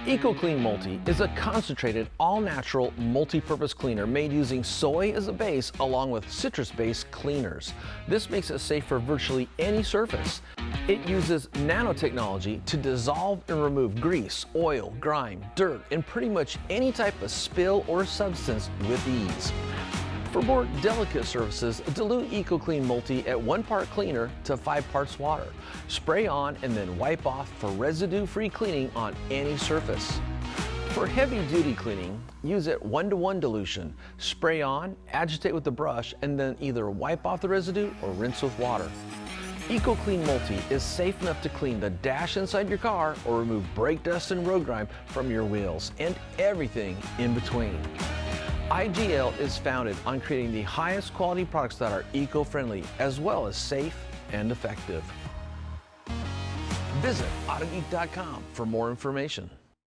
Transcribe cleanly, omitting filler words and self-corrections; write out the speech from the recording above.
Ecoclean Multi is a concentrated, all-natural, multi-purpose cleaner made using soy as a base along with citrus-based cleaners. This makes it safe for virtually any surface. It uses nanotechnology to dissolve and remove grease, oil, grime, dirt, and pretty much any type of spill or substance with ease. For more delicate surfaces, dilute Ecoclean Multi at 1 part cleaner to 5 parts water. Spray on and then wipe off for residue-free cleaning on any surface. For heavy-duty cleaning, use it 1:1 dilution. Spray on, agitate with the brush, and then either wipe off the residue or rinse with water. Ecoclean Multi is safe enough to clean the dash inside your car or remove brake dust and road grime from your wheels and everything in between. IGL is founded on creating the highest quality products that are eco-friendly as well as safe and effective. Visit Autogeek.com for more information.